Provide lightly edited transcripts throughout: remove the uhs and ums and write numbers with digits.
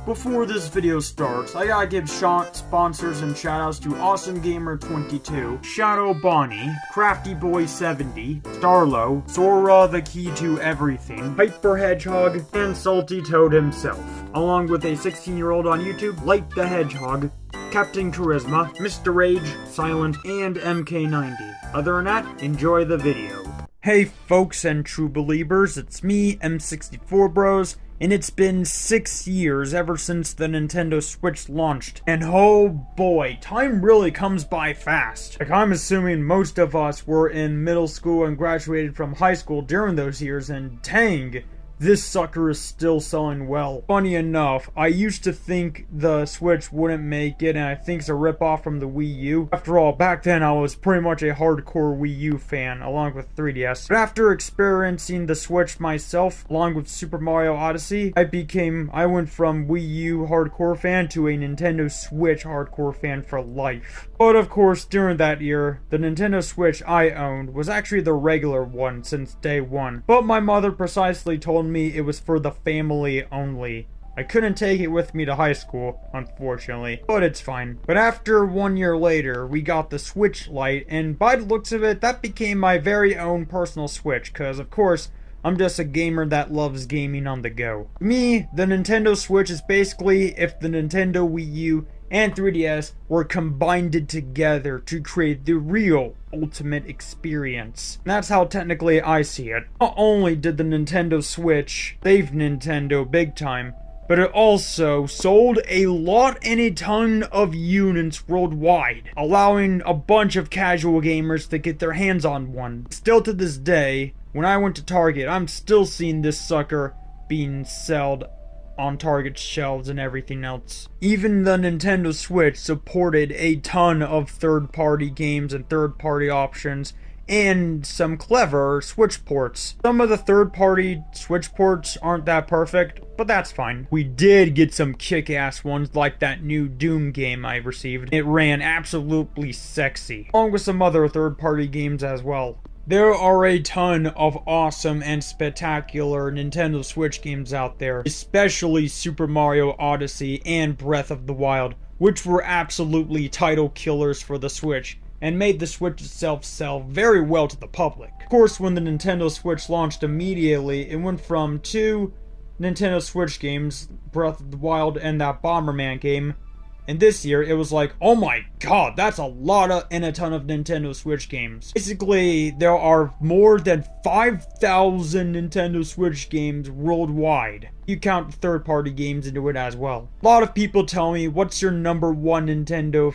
Before this video starts, I gotta give sponsors and shoutouts to Awesome Gamer 22, Shadow Bonnie, Crafty Boy 70, Starlo, Sora the Key to Everything, Hyper Hedgehog, and Salty Toad himself, along with a 16-year-old on YouTube, Light the Hedgehog, Captain Charisma, Mr. Rage, Silent, and MK90. Other than that, enjoy the video. Hey folks and true believers, it's me, M64 Bros, and it's been 6 years ever since the Nintendo Switch launched. And oh boy, time really comes by fast. Like, I'm assuming most of us were in middle school and graduated from high school during those years, and dang, this sucker is still selling well. Funny enough, I used to think the Switch wouldn't make it, and I think it's a ripoff from the Wii U. After all, back then I was pretty much a hardcore Wii U fan, along with 3DS. But after experiencing the Switch myself, along with Super Mario Odyssey, I went from Wii U hardcore fan to a Nintendo Switch hardcore fan for life. But of course, during that year, the Nintendo Switch I owned was actually the regular one since day one. But my mother precisely told me it was for the family only. I couldn't take it with me to high school, unfortunately, but it's fine. But after 1 year later, we got the Switch Lite, and by the looks of it, that became my very own personal Switch, cause of course, I'm just a gamer that loves gaming on the go. Me, the Nintendo Switch is basically if the Nintendo Wii U and 3DS were combined together to create the real ultimate experience. And that's how technically I see it. Not only did the Nintendo Switch save Nintendo big time, but it also sold a lot and a ton of units worldwide, allowing a bunch of casual gamers to get their hands on one. Still to this day, when I went to Target, I'm still seeing this sucker being sold on Target shelves and everything else. Even the Nintendo Switch supported a ton of third-party games and third-party options, and some clever Switch ports. Some of the third-party Switch ports aren't that perfect, but that's fine. We did get some kick-ass ones like that new Doom game I received. It ran absolutely sexy, along with some other third-party games as well. There are a ton of awesome and spectacular Nintendo Switch games out there, especially Super Mario Odyssey and Breath of the Wild, which were absolutely title killers for the Switch, and made the Switch itself sell very well to the public. Of course, when the Nintendo Switch launched immediately, it went from 2 Nintendo Switch games, Breath of the Wild and that Bomberman game, and this year, it was like, oh my god, that's a lot of and a ton of Nintendo Switch games. Basically, there are more than 5,000 Nintendo Switch games worldwide. You count third-party games into it as well. A lot of people tell me, what's your number one Nintendo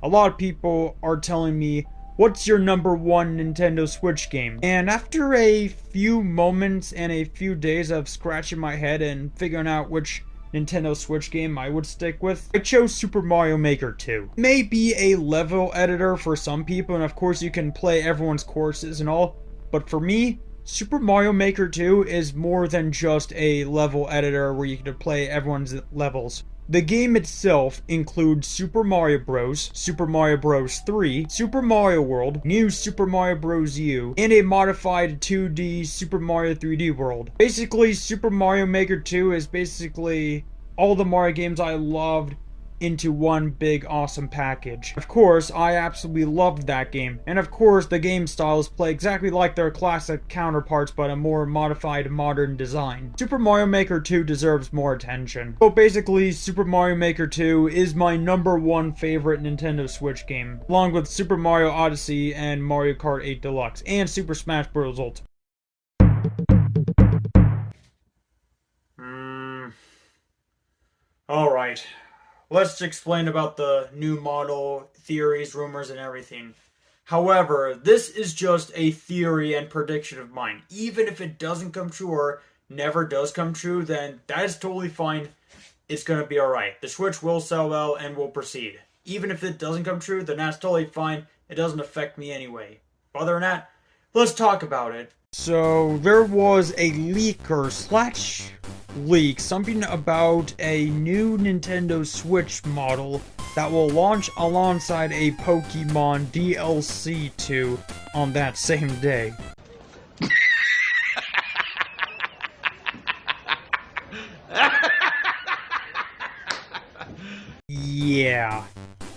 a lot of people are telling me, what's your number one Nintendo Switch game? And after a few moments and a few days of scratching my head and figuring out which Nintendo Switch game I would stick with, I chose Super Mario Maker 2. It may be a level editor for some people, and of course you can play everyone's courses and all, but for me, Super Mario Maker 2 is more than just a level editor where you can play everyone's levels. The game itself includes Super Mario Bros., Super Mario Bros. 3, Super Mario World, New Super Mario Bros. U, and a modified 2D Super Mario 3D World. Basically, Super Mario Maker 2 is basically all the Mario games I loved into one big awesome package. Of course, I absolutely loved that game, and of course the game styles play exactly like their classic counterparts but a more modified modern design. Super Mario Maker 2 deserves more attention. So basically, Super Mario Maker 2 is my number one favorite Nintendo Switch game, along with Super Mario Odyssey and Mario Kart 8 Deluxe, and Super Smash Bros. Ultimate. Alright. Let's explain about the new model, theories, rumors, and everything. However, this is just a theory and prediction of mine. Even if it doesn't come true or never does come true, then that is totally fine. It's gonna be alright. The Switch will sell well and will proceed. Even if it doesn't come true, then that's totally fine. It doesn't affect me anyway. Other than that, let's talk about it. So, there was a leak, something about a new Nintendo Switch model that will launch alongside a Pokemon DLC 2 on that same day. Yeah.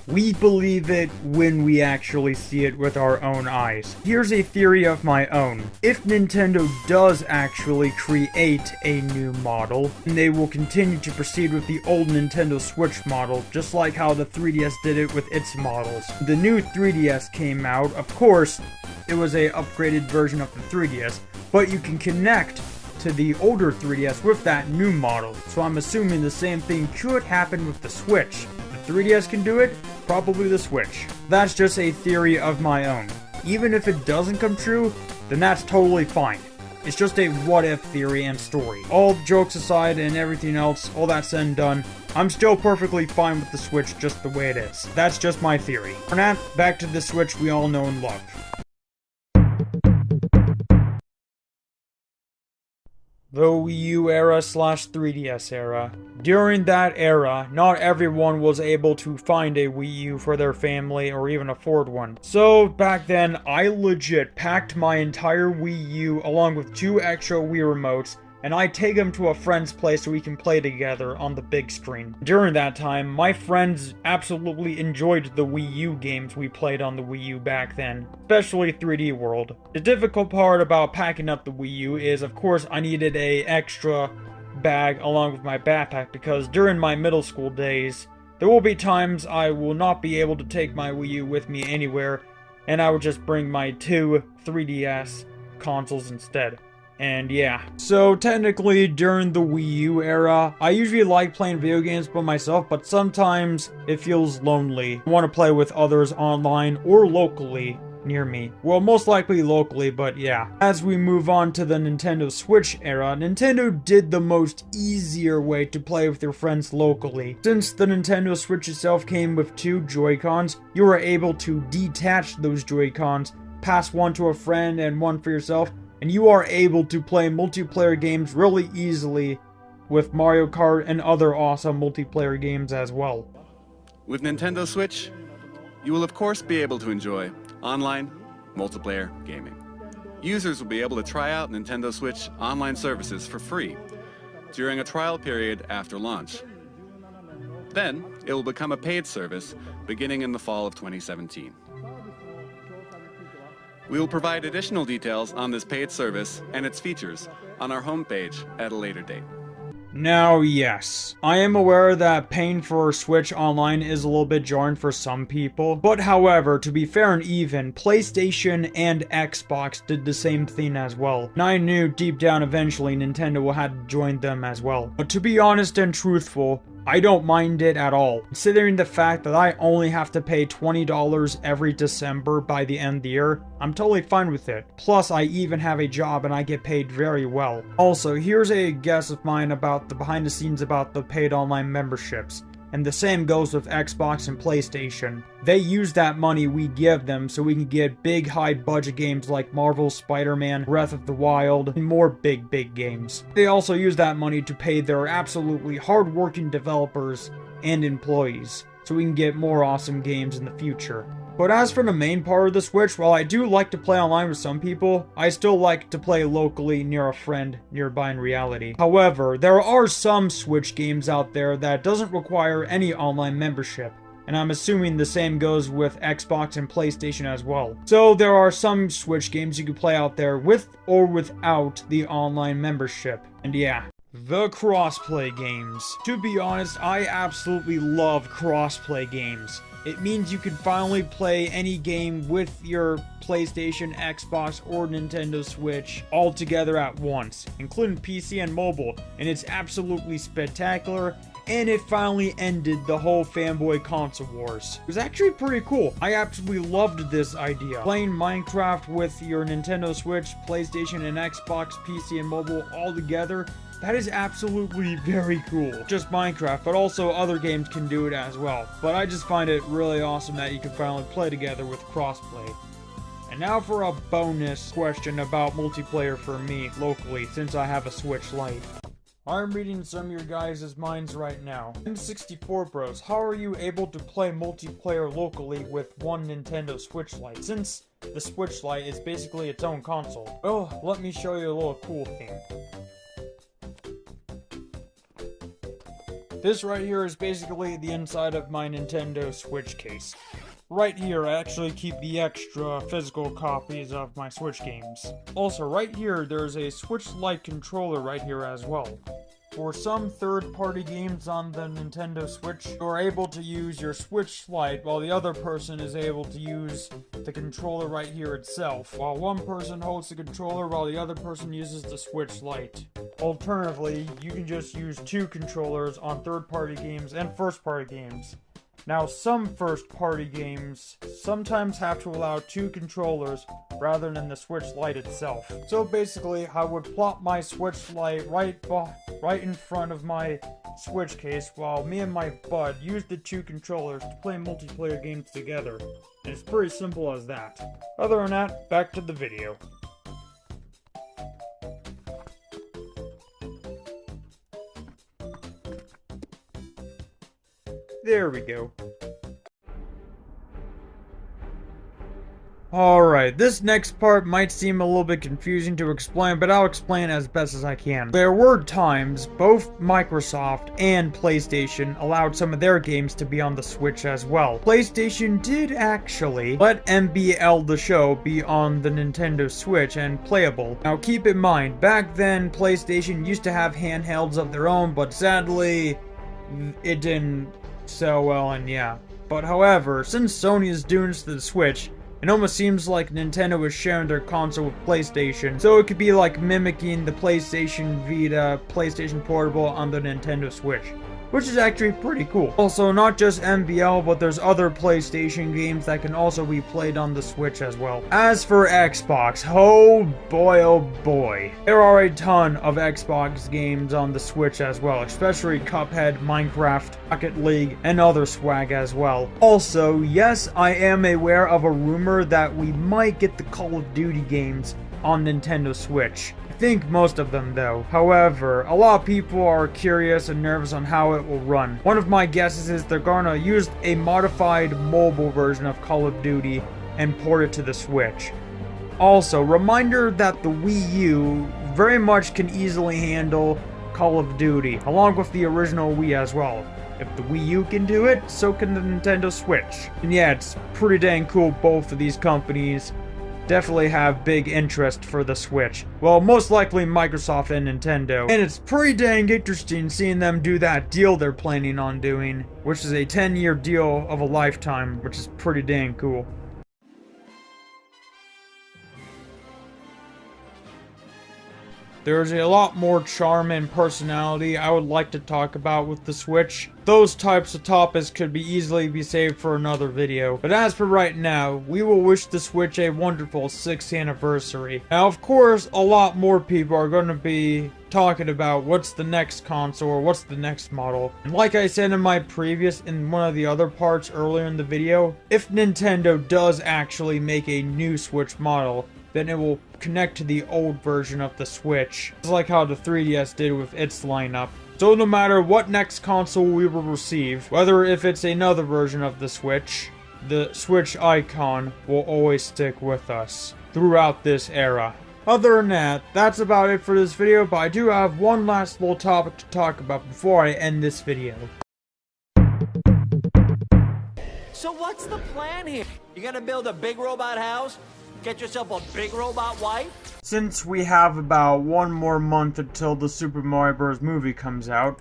We believe it when we actually see it with our own eyes. Here's a theory of my own. If Nintendo does actually create a new model, then they will continue to proceed with the old Nintendo Switch model, just like how the 3DS did it with its models. The new 3DS came out, of course, it was a upgraded version of the 3DS, but you can connect to the older 3DS with that new model, so I'm assuming the same thing could happen with the Switch. The 3DS can do it, probably the Switch. That's just a theory of my own. Even if it doesn't come true, then that's totally fine. It's just a what-if theory and story. All jokes aside and everything else, all that said and done, I'm still perfectly fine with the Switch just the way it is. That's just my theory. For now, back to the Switch we all know and love. The Wii U era / 3DS era. During that era, not everyone was able to find a Wii U for their family or even afford one. So back then, I legit packed my entire Wii U along with 2 extra Wii remotes, and I take them to a friend's place so we can play together on the big screen. During that time, my friends absolutely enjoyed the Wii U games we played on the Wii U back then, especially 3D World. The difficult part about packing up the Wii U is, of course, I needed an extra bag along with my backpack because during my middle school days, there will be times I will not be able to take my Wii U with me anywhere, and I would just bring my 2 3DS consoles instead. And yeah. So technically, during the Wii U era, I usually like playing video games by myself, but sometimes it feels lonely. I want to play with others online or locally near me. Well, most likely locally, but yeah. As we move on to the Nintendo Switch era, Nintendo did the most easier way to play with your friends locally. Since the Nintendo Switch itself came with 2 Joy-Cons, you were able to detach those Joy-Cons, pass one to a friend and one for yourself, and you are able to play multiplayer games really easily with Mario Kart and other awesome multiplayer games as well. With Nintendo Switch, you will of course be able to enjoy online multiplayer gaming. Users will be able to try out Nintendo Switch online services for free during a trial period after launch. Then, it will become a paid service beginning in the fall of 2017. We will provide additional details on this paid service and its features on our homepage at a later date. Now, yes, I am aware that paying for Switch Online is a little bit jarring for some people, but however, to be fair and even, PlayStation and Xbox did the same thing as well. And I knew deep down eventually Nintendo will have to join them as well. But to be honest and truthful, I don't mind it at all, considering the fact that I only have to pay $20 every December by the end of the year. I'm totally fine with it. Plus, I even have a job and I get paid very well. Also, here's a guess of mine about the behind the scenes about the paid online memberships. And the same goes with Xbox and PlayStation. They use that money we give them so we can get big high budget games like Marvel, Spider-Man, Breath of the Wild, and more big games. They also use that money to pay their absolutely hard-working developers and employees so we can get more awesome games in the future. But as for the main part of the Switch, while I do like to play online with some people, I still like to play locally near a friend nearby in reality. However, there are some Switch games out there that doesn't require any online membership, and I'm assuming the same goes with Xbox and PlayStation as well. So there are some Switch games you can play out there with or without the online membership. And yeah. The crossplay games. To be honest, I absolutely love crossplay games. It means you can finally play any game with your PlayStation, Xbox, or Nintendo Switch all together at once, including PC and mobile, and it's absolutely spectacular, and it finally ended the whole fanboy console wars. It was actually pretty cool. I absolutely loved this idea. Playing Minecraft with your Nintendo Switch, PlayStation, and Xbox, PC, and mobile all together, that is absolutely very cool. Just Minecraft, but also other games can do it as well. But I just find it really awesome that you can finally play together with crossplay. And now for a bonus question about multiplayer for me locally, since I have a Switch Lite. I'm reading some of your guys' minds right now. M64 Bros, how are you able to play multiplayer locally with one Nintendo Switch Lite, since the Switch Lite is basically its own console? Oh, let me show you a little cool thing. This right here is basically the inside of my Nintendo Switch case. Right here, I actually keep the extra physical copies of my Switch games. Also, right here, there's a Switch Lite controller right here as well. For some third-party games on the Nintendo Switch, you are able to use your Switch Lite while the other person is able to use the controller right here itself, while one person holds the controller while the other person uses the Switch Lite. Alternatively, you can just use two controllers on third-party games and first-party games. Now, some first-party games sometimes have to allow two controllers rather than the Switch Lite itself. So basically, I would plop my Switch Lite right in front of my Switch case while me and my bud use the two controllers to play multiplayer games together. And it's pretty simple as that. Other than that, back to the video. There we go. Alright, this next part might seem a little bit confusing to explain, but I'll explain as best as I can. There were times both Microsoft and PlayStation allowed some of their games to be on the Switch as well. PlayStation did actually let MBL The Show be on the Nintendo Switch and playable. Now keep in mind, back then PlayStation used to have handhelds of their own, but sadly, it didn't sell well, and yeah. But however, since Sony is doing this to the Switch, it almost seems like Nintendo is sharing their console with PlayStation, so it could be like mimicking the PlayStation Vita, PlayStation Portable on the Nintendo Switch, which is actually pretty cool. Also, not just MBL, but there's other PlayStation games that can also be played on the Switch as well. As for Xbox, oh boy. There are a ton of Xbox games on the Switch as well, especially Cuphead, Minecraft, Rocket League, and other swag as well. Also, yes, I am aware of a rumor that we might get the Call of Duty games on Nintendo Switch. I think most of them though. However, a lot of people are curious and nervous on how it will run. One of my guesses is they're gonna use a modified mobile version of Call of Duty and port it to the Switch. Also, reminder that the Wii U very much can easily handle Call of Duty, along with the original Wii as well. If the Wii U can do it, so can the Nintendo Switch. And yeah, it's pretty dang cool both of these companies definitely have big interest for the Switch. Well, most likely Microsoft and Nintendo. And it's pretty dang interesting seeing them do that deal they're planning on doing, which is a 10-year deal of a lifetime, which is pretty dang cool. There's a lot more charm and personality I would like to talk about with the Switch. Those types of topics could easily be saved for another video. But as for right now, we will wish the Switch a wonderful 6th anniversary. Now, of course, a lot more people are going to be talking about what's the next console or what's the next model. And like I said in one of the other parts earlier in the video, if Nintendo does actually make a new Switch model, then it will connect to the old version of the Switch, just like how the 3DS did with its lineup. So no matter what next console we will receive, whether if it's another version of the Switch icon will always stick with us throughout this era. Other than that, that's about it for this video, but I do have one last little topic to talk about before I end this video. So what's the plan here? You gonna build a big robot house? Get yourself a big robot wife? Since we have about one more month until the Super Mario Bros. Movie comes out,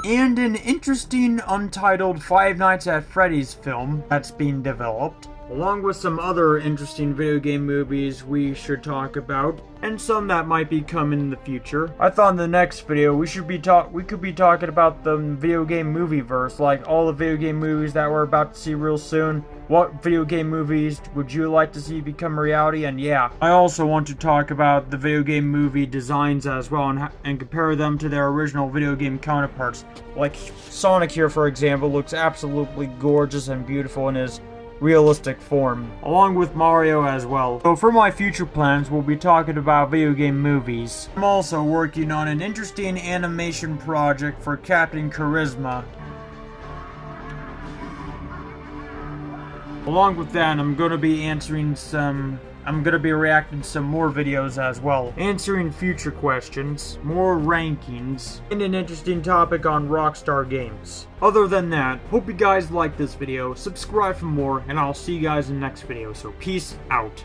and an interesting untitled Five Nights at Freddy's film that's being developed, along with some other interesting video game movies we should talk about, and some that might be coming in the future. I thought in the next video we could be talking about the video game movie verse, like all the video game movies that we're about to see real soon. What video game movies would you like to see become reality? And yeah, I also want to talk about the video game movie designs as well, and compare them to their original video game counterparts. Like Sonic here, for example, looks absolutely gorgeous and beautiful in his realistic form, along with Mario as well. So for my future plans, we'll be talking about video game movies. I'm also working on an interesting animation project for Captain Charisma. Along with that, I'm going to be answering some I'm gonna be reacting to some more videos as well, answering future questions, more rankings, and an interesting topic on Rockstar Games. Other than that, hope you guys liked this video, subscribe for more, and I'll see you guys in the next video, so peace out.